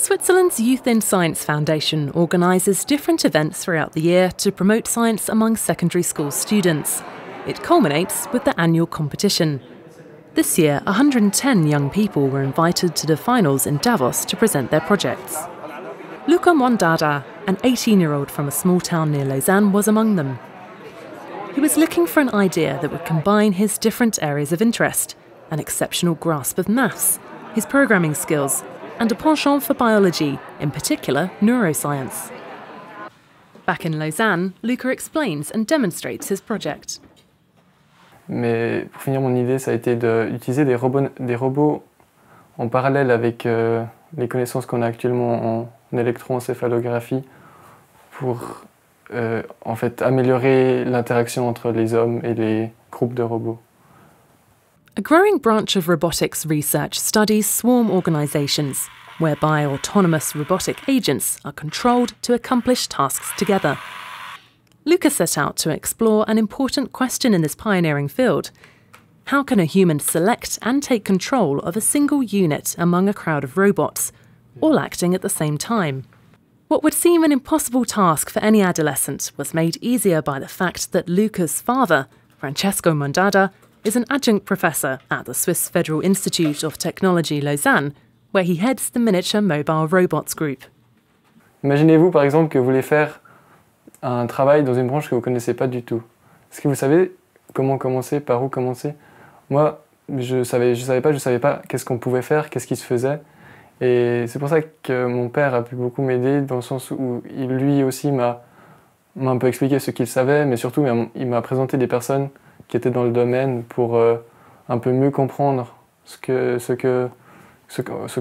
Switzerland's Youth in Science Foundation organises different events throughout the year to promote science among secondary school students. It culminates with the annual competition. This year, 110 young people were invited to the finals in Davos to present their projects. Luca Mondada, an 18-year-old from a small town near Lausanne, was among them. He was looking for an idea that would combine his different areas of interest, an exceptional grasp of maths, his programming skills, and a penchant for biology, in particular neuroscience. Back in Lausanne, Luca explains and demonstrates his project. Mais pour finir, mon idée, ça a été d'utiliser des robots en parallèle avec les connaissances qu'on a actuellement en électroencéphalographie pour en fait améliorer l'interaction entre les hommes et les groupes de robots. A growing branch of robotics research studies swarm organisations, whereby autonomous robotic agents are controlled to accomplish tasks together. Luca set out to explore an important question in this pioneering field. How can a human select and take control of a single unit among a crowd of robots, all acting at the same time? What would seem an impossible task for any adolescent was made easier by the fact that Luca's father, Francesco Mondada, is an adjunct professor at the Swiss Federal Institute of Technology Lausanne, where he heads the Miniature Mobile Robots Group. Imaginez-vous par exemple que vous voulez faire un travail dans une branche que vous ne connaissez pas du tout. Est-ce que vous savez comment commencer, par où commencer? Moi, je savais pas qu'est-ce qu'on pouvait faire, qu'est-ce qui se faisait. Et c'est pour ça que mon père a pu beaucoup m'aider, dans le sens où lui aussi m'a un peu expliqué ce qu'il savait, mais surtout il m'a présenté des personnes qui étaient dans le domaine pour un peu mieux comprendre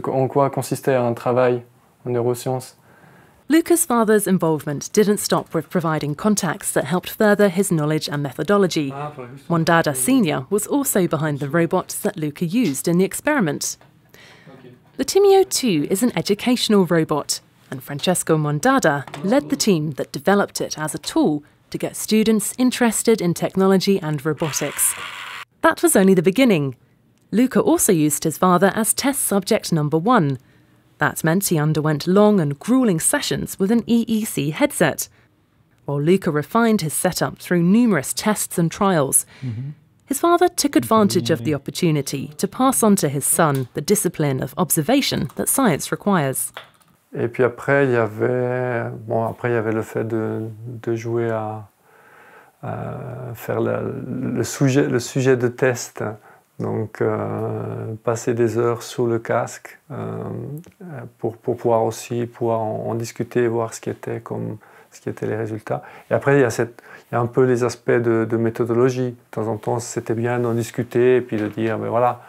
en quoi consistait un travail en neurosciences. Luca's father's involvement didn't stop with providing contacts that helped further his knowledge and methodology. Mondada Sr. was also behind the robots that Luca used in the experiment. The Timio 2 is an educational robot, and Francesco Mondada led the team that developed it as a tool to get students interested in technology and robotics. That was only the beginning. Luca also used his father as test subject number 1. That meant he underwent long and gruelling sessions with an EEC headset, while Luca refined his setup through numerous tests and trials. His father took advantage of the opportunity to pass on to his son the discipline of observation that science requires. Et puis après, il y avait le fait de jouer à faire le sujet de test. Donc, passer des heures sous le casque pour pouvoir en discuter et voir ce qui étaient les résultats. Et après, il y a un peu les aspects de méthodologie. De temps en temps, c'était bien d'en discuter et puis de dire, ben voilà,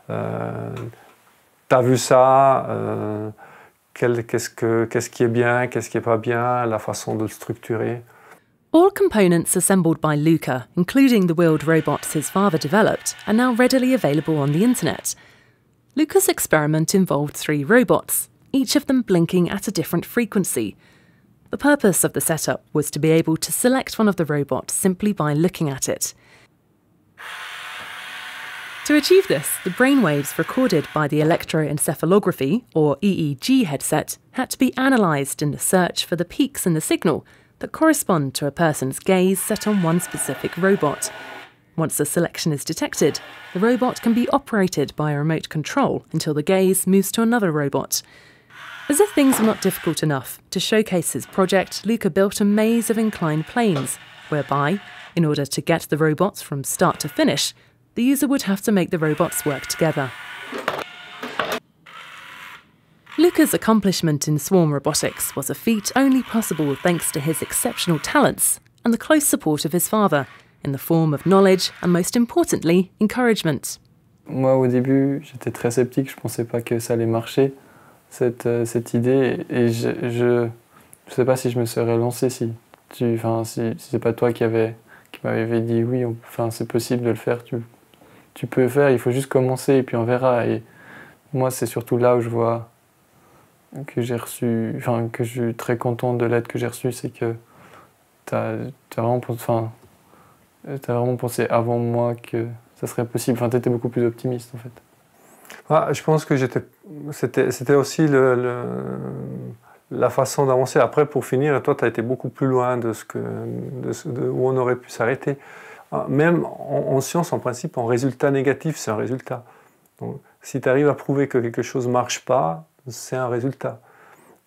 t'as vu ça, qu'est-ce qui est bien, qu'est-ce qui n'est pas bien, la façon de le structurer. All components assembled by Luca, including the wheeled robots his father developed, are now readily available on the internet. Luca's experiment involved 3 robots, each of them blinking at a different frequency. The purpose of the setup was to be able to select one of the robots simply by looking at it. To achieve this, the brainwaves recorded by the electroencephalography, or EEG headset, had to be analysed in the search for the peaks in the signal that correspond to a person's gaze set on one specific robot. Once the selection is detected, the robot can be operated by a remote control until the gaze moves to another robot. As if things were not difficult enough, to showcase his project, Luca built a maze of inclined planes, whereby, in order to get the robots from start to finish, the user would have to make the robots work together. Luca's accomplishment in swarm robotics was a feat only possible thanks to his exceptional talents and the close support of his father, in the form of knowledge and, most importantly, encouragement. Moi, au début, j'étais très sceptique, je ne pensais pas que ça allait marcher, cette idée, et je ne sais pas si je me serais lancé si c'est pas toi qui m'avais dit oui, c'est possible de le faire, tu peux le faire, il faut juste commencer et puis on verra. Et moi, c'est surtout là où je vois que je suis très content de l'aide que j'ai reçue, c'est que t'as vraiment pensé avant moi que ça serait possible. T'étais beaucoup plus optimiste en fait. Je pense que c'était aussi la façon d'avancer. Après, pour finir, toi, tu as été beaucoup plus loin de où on aurait pu s'arrêter. Même en science, en principe, en résultat négatif, c'est un résultat. Donc, si tu arrives à prouver que quelque chose ne marche pas, c'est un résultat.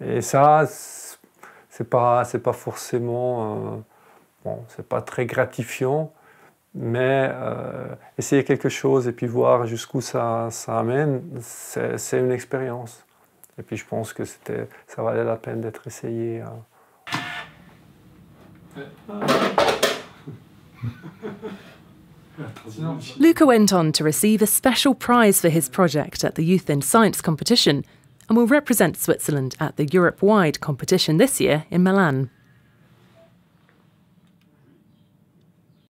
Et ça, c'est pas forcément... c'est pas très gratifiant, mais essayer quelque chose et puis voir jusqu'où ça amène, c'est une expérience. Et puis je pense que ça valait la peine d'être essayé. Luca went on to receive a special prize for his project at the Youth in Science competition and will represent Switzerland at the Europe-wide competition this year in Milan.